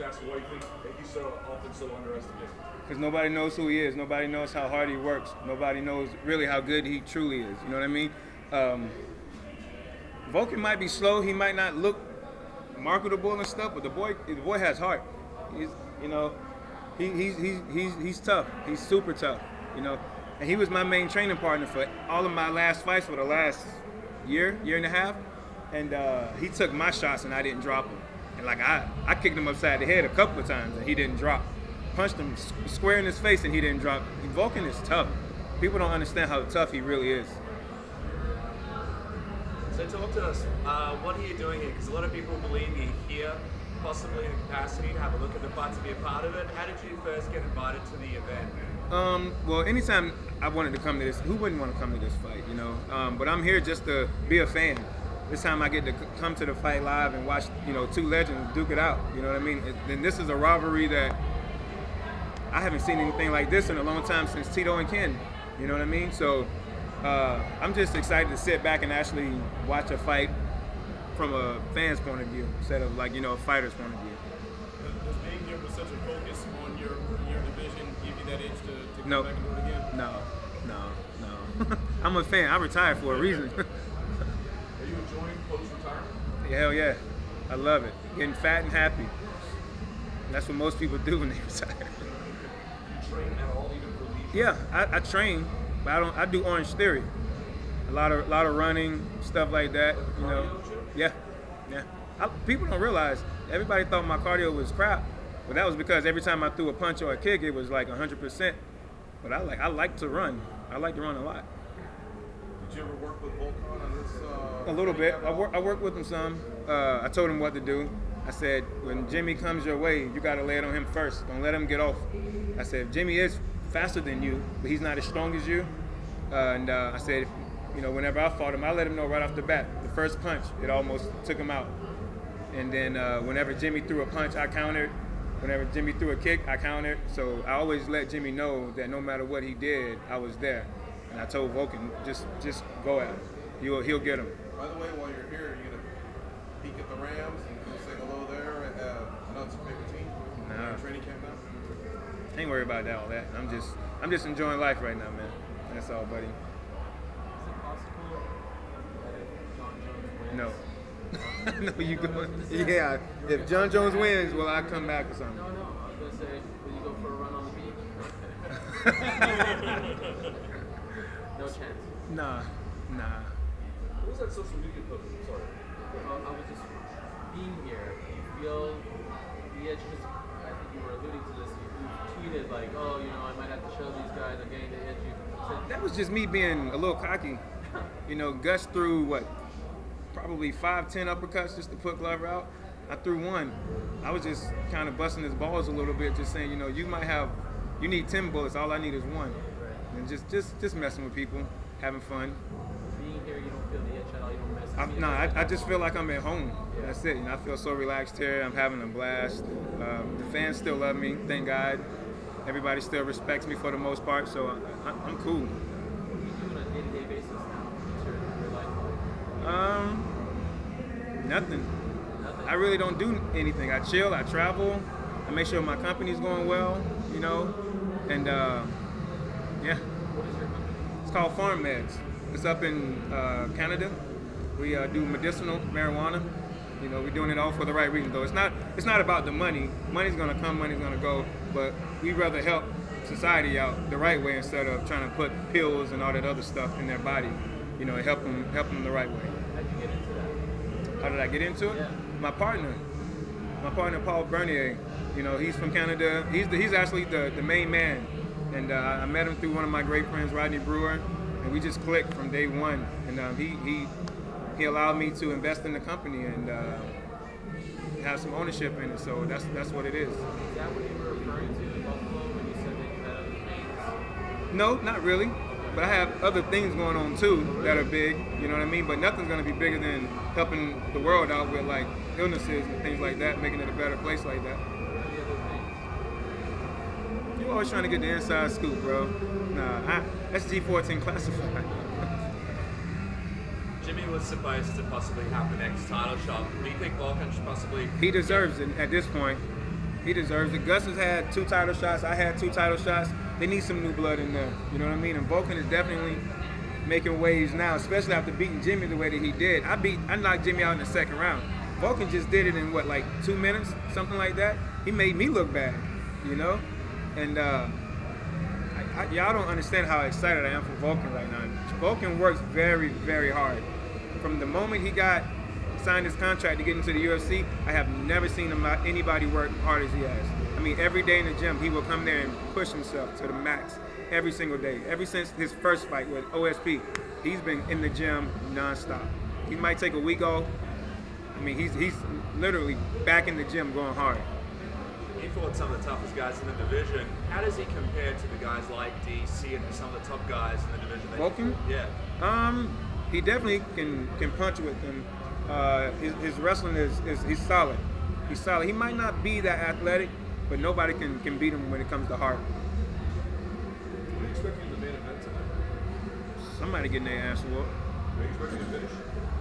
ask you, why do you think he's so often so underestimated? Because nobody knows who he is. Nobody knows how hard he works. Nobody knows really how good he truly is. You know what I mean? Vulcan might be slow. He might not look marketable and stuff, but the boy has heart. He's, you know, he's tough. He's super tough. You know, and he was my main training partner for all of my last fights for the last year and a half. And he took my shots and I didn't drop him. And like I kicked him upside the head a couple of times and he didn't drop. Punched him square in his face and he didn't drop. Vulcan is tough. People don't understand how tough he really is. So talk to us. What are you doing here? Because a lot of people believe you're here, possibly in the capacity to have a look at the fight, to be a part of it. How did you first get invited to the event? Well, anytime I wanted to come to this, who wouldn't want to come to this fight, you know? But I'm here just to be a fan. This time I get to come to the fight live and watch, you know, two legends duke it out. You know what I mean? And this is a rivalry that I haven't seen anything like this in a long time since Tito and Ken. You know what I mean? So I'm just excited to sit back and actually watch a fight from a fan's point of view instead of like, you know, a fighter's point of view. Does being here with such a focus on your division give you that itch to come No. back and do it again? No. I'm a fan. I retired for a reason. Are you enjoying post-retirement? Hell yeah. I love it. Getting fat and happy. That's what most people do when they retire. You train at all, even for leisure? Yeah, I train, but I do Orange Theory. A lot of running, stuff like that. You know. Yeah. People don't realize. Everybody thought my cardio was crap, but that was because every time I threw a punch or a kick, it was like 100%. But I like to run. I like to run a lot. Did you ever work with Volkan on this? A little bit. I worked with him some. I told him what to do. I said, when Jimmy comes your way, you got to lay it on him first. Don't let him get off. I said, Jimmy is faster than you, but he's not as strong as you. And I said, you know, whenever I fought him, I let him know right off the bat. The first punch, it almost took him out. And then whenever Jimmy threw a punch, I countered. Whenever Jimmy threw a kick, I countered. So I always let Jimmy know that no matter what he did, I was there. And I told Vulcan, just go at him. He'll get him. By the way, while you're here, you're gonna peek at the Rams and go say hello there. I know it's a favorite team. Nah. Training camp now. Ain't worried about that, all that. I'm just enjoying life right now, man. That's all, buddy. Is it possible that if John Jones wins? No. No, you go. Yeah, if John Jones wins, will I come back or something? No, I was gonna say, will you go for a run on the beach? No chance. Nah. What was that social media post? Sorry. I was just being here. Do you feel the edge? Because I think you were alluding to this. You tweeted like, "Oh, you know, I might have to show these guys I'm getting the edge." You said, That was just me being a little cocky. You know, Gus threw what? Probably 5-10 uppercuts just to put Glover out. I threw one. I was just kind of busting his balls a little bit, just saying, you know, you need 10 bullets. All I need is one. And just messing with people, having fun. being here, you don't feel the itch at all. You don't miss. No, I just feel like I'm at home. That's it. You know, I feel so relaxed here. I'm having a blast. The fans still love me, thank God. Everybody still respects me for the most part, so I'm cool. What do you do on a day-to-day basis now? What's your life like? Nothing. I really don't do anything. I chill, I travel, I make sure my company's going well, you know, and yeah. What is your company? It's called Farm Meds. It's up in Canada. We do medicinal marijuana. You know, we're doing it all for the right reason, though. It's not about the money. Money's gonna come, money's gonna go, but we'd rather help society out the right way instead of trying to put pills and all that other stuff in their body. You know, help them the right way. How'd you get into that? How did I get into it? Yeah. My partner Paul Bernier. You know, he's from Canada. He's actually the main man, and I met him through one of my great friends, Rodney Brewer, and we just clicked from day one. And he allowed me to invest in the company and have some ownership in it. So that's what it is. Is that what you were referring to in Buffalo when you said that you had other things? No, not really. But I have other things going on too that are big, you know what I mean? But nothing's gonna be bigger than helping the world out with like illnesses and things like that, making it a better place like that. What are the other things? You're always trying to get the inside scoop, bro. Nah, that's G14 classified. Jimmy was supposed to possibly have the next title shot. Do you think Volkan should possibly... He deserves it at this point. He deserves it. Gus has had 2 title shots. I had 2 title shots. They need some new blood in there. You know what I mean? And Vulcan is definitely making waves now, especially after beating Jimmy the way that he did. I knocked Jimmy out in the 2nd round. Vulcan just did it in what, like 2 minutes, something like that. He made me look bad, you know. And y'all don't understand how excited I am for Vulcan right now. Vulcan works very, very hard. From the moment he signed his contract to get into the UFC, I have never seen anybody work hard as he has. I mean, every day in the gym, he will come there and push himself to the max every single day. Ever since his first fight with OSP, he's been in the gym nonstop. He might take a week off. I mean, he's literally back in the gym going hard. He fought some of the toughest guys in the division. How does he compare to the guys like DC and some of the top guys in the division? Vulcan? Yeah. He definitely can punch with them. His wrestling he's solid. He's solid. He might not be that athletic, but nobody can beat him when it comes to heart. What are you expecting in the main event tonight? Somebody getting their ass whooped. Are you expecting to finish?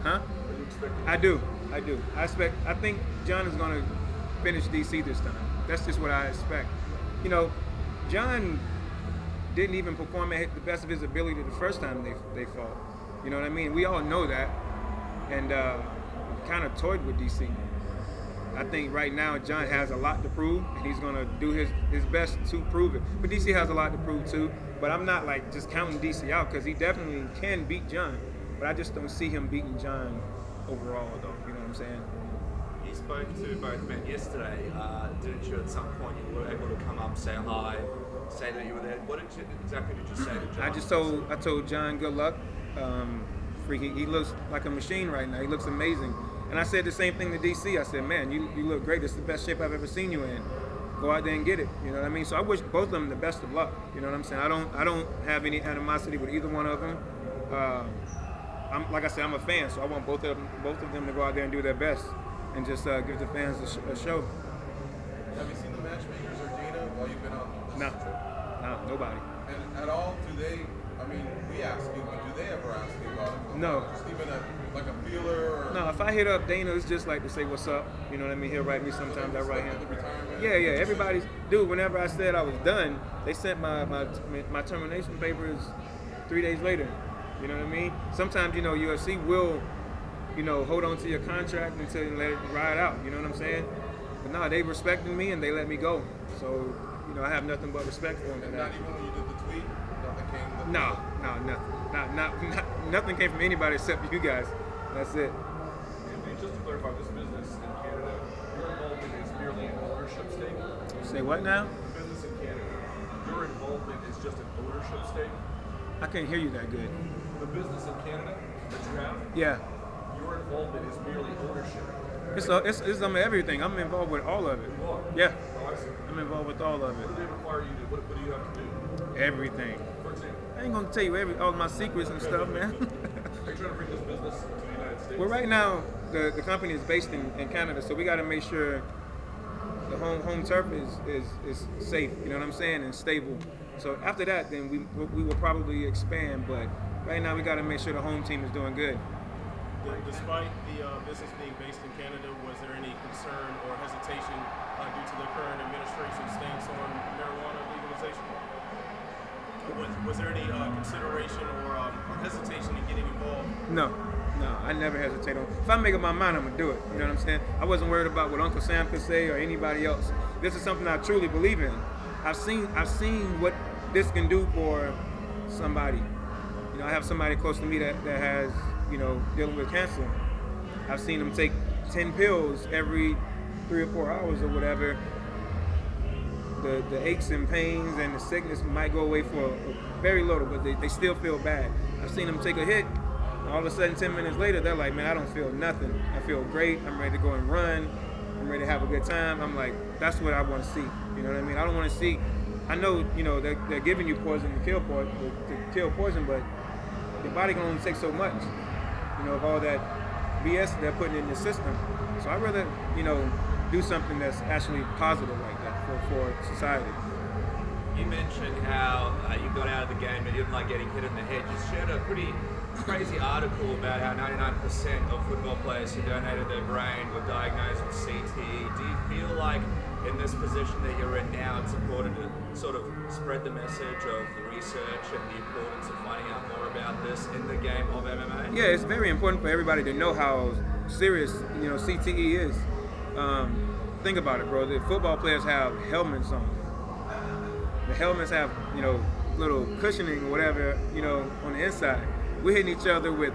Huh? Are you expecting? I do. I think John is gonna finish DC this time. That's just what I expect. You know, John didn't even perform at the best of his ability the first time they fought. You know what I mean? We all know that. And kind of toyed with DC. I think right now John has a lot to prove, and he's going to do his best to prove it. But DC has a lot to prove too. But I'm not like just counting DC out, because he definitely can beat John. But I just don't see him beating John overall, though. You know what I'm saying? You spoke to both men yesterday. Didn't you at some point you were able to come up, say hi, say that you were there? What exactly did you say to John? I told John good luck. He looks like a machine right now. He looks amazing. And I said the same thing to DC. I said, man, you look great. This is the best shape I've ever seen you in. Go out there and get it. You know what I mean? So I wish both of them the best of luck. You know what I'm saying? I don't have any animosity with either one of them. Like I said, I'm a fan, so I want both of them to go out there and do their best and just give the fans a show. Have you seen the matchmakers or Dana while you've been on this trip? No, nobody. And at all, do they? I mean, we ask you, but do they ever ask you about it? No. Just even like a feeler or? No, if I hit up Dana, it's just like to say what's up. You know what I mean? He'll write me sometimes. I write him. Yeah. Everybody's dude. Whenever I said I was done, they sent my termination papers 3 days later. You know what I mean? Sometimes UFC will hold on to your contract until you let it ride out. You know what I'm saying? But no, they respected me and they let me go. So I have nothing but respect for them. And not even when you did the tweet, nothing came. Nothing came from anybody except you guys. That's it. And just to clarify, this business in Canada, your involvement is merely an ownership stake? Say what now? The business in Canada, your involvement is just an ownership stake? I can't hear you that good. The business in Canada that you have? Yeah. Your involvement is merely ownership. It's everything. I'm involved with all of it. You are? Yeah. Oh, I see. I'm involved with all of it. What do they require you to do? What do you have to do? Everything. For example? I ain't gonna tell you all my secrets and stuff, man. Are you trying to bring this business to the United States? Well, right now the company is based in Canada, so we got to make sure the home turf is safe. You know what I'm saying, and stable. So after that, then we will probably expand. But right now we got to make sure the home team is doing good. Despite the business being based in Canada, was there any concern or hesitation due to the current administration's stance on marijuana legalization? Was there any consideration or hesitation in getting involved? No, I never hesitate on. If I make up my mind, I'm gonna do it. You know what I'm saying? I wasn't worried about what Uncle Sam could say or anybody else. This is something I truly believe in. I've seen what this can do for somebody. I have somebody close to me that has dealing with cancer. I've seen them take 10 pills every 3 or 4 hours or whatever. The aches and pains and the sickness might go away for very little, but they still feel bad. I've seen them take a hit, and all of a sudden 10 minutes later, they're like, man, I don't feel nothing. I feel great. I'm ready to go and run. I'm ready to have a good time. I'm like, that's what I want to see. You know what I mean? I don't want to see, I know, they're giving you poison to kill poison, but your body can only take so much, of all that BS they're putting in the system. So I'd rather, do something that's actually positive like that for society. You mentioned how you got out of the game and you didn't like getting hit in the head. You shared a pretty crazy article about how 99% of football players who donated their brain were diagnosed with CTE. Do you feel like in this position that you're in now, it's important to sort of spread the message of the research and the importance of finding out more about this in the game of MMA? Yeah, it's very important for everybody to know how serious, you know, CTE is. Think about it, bro. The football players have helmets on. The helmets have, you know, little cushioning or whatever, you know, on the inside. We're hitting each other with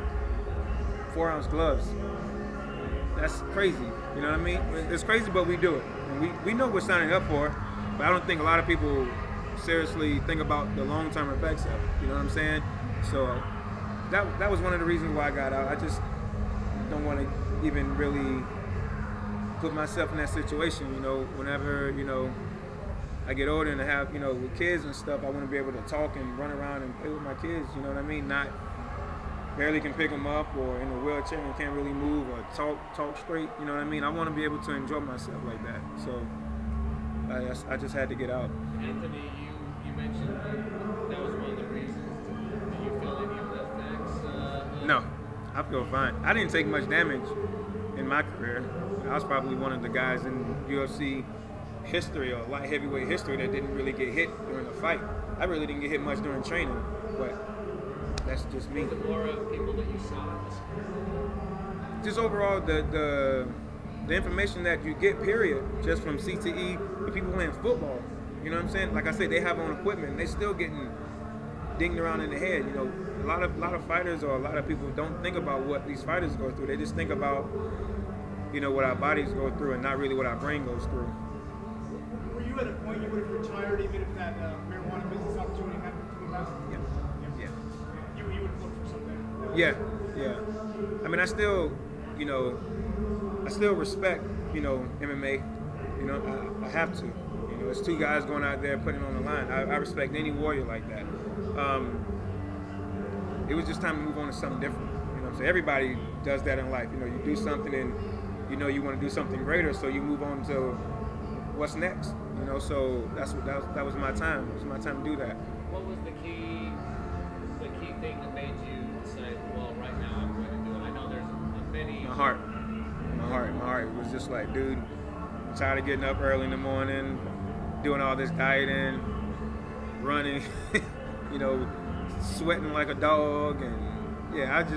4-ounce gloves. That's crazy. You know what I mean? It's crazy, but we do it. And we know what we're signing up for, but I don't think a lot of people seriously think about the long-term effects of it. You know what I'm saying? So that was one of the reasons why I got out. I just don't want to even really put myself in that situation. You know, whenever, you know, I get older and I have, you know, with kids and stuff, I want to be able to talk and run around and play with my kids. You know what I mean? Not barely can pick them up or in a wheelchair and can't really move or talk straight. You know what I mean? I want to be able to enjoy myself like that. So I just had to get out. Anthony, you mentioned that was one of the reasons. Do you feel any of the effects? No, I feel fine. I didn't take much damage in my career. I was probably one of the guys in UFC history or light heavyweight history that didn't really get hit during a fight. I really didn't get hit much during training, but that's just me. Was it more of people that you saw in this career? Just overall, the information that you get, period, just from CTE, the people playing football, you know what I'm saying? Like I said, they have on equipment and they still getting dinged around in the head. You know, a lot of fighters or a lot of people don't think about what these fighters go through. They just think about, you know, what our bodies go through and not really what our brain goes through. Were you at a point you would have retired even if that marijuana business opportunity happened to come out? Yeah. You would have looked for something? Yeah. I mean, I still, you know, respect, you know, MMA. You know, I have to. You know, it's two guys going out there putting it on the line. I respect any warrior like that. It was just time to move on to something different. You know what I'm saying? Everybody does that in life. You know, you do something and you know you want to do something greater, so you move on to what's next. You know, so that was my time. It was my time to do that. What was the key thing that made you decide, well, right now I'm going to do it? I know there's many. My heart. It was just like, dude, I'm tired of getting up early in the morning, doing all this dieting, running, you know, sweating like a dog, and yeah, I've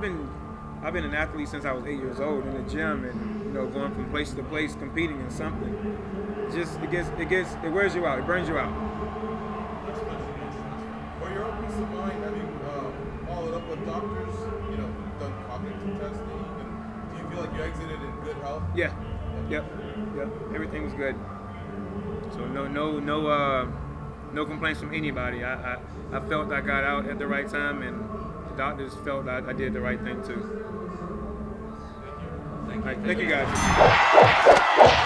been an athlete since I was 8 years old in the gym, and you know, going from place to place, competing in something. It wears you out. It burns you out. For your own peace of mind, have you followed up with doctors? You know, done cognitive testing, and do you feel like you exited in good health? Yeah. Yep. Everything was good. So no complaints from anybody. I felt I got out at the right time, and the doctors felt I did the right thing too. Thank you. Thank you guys.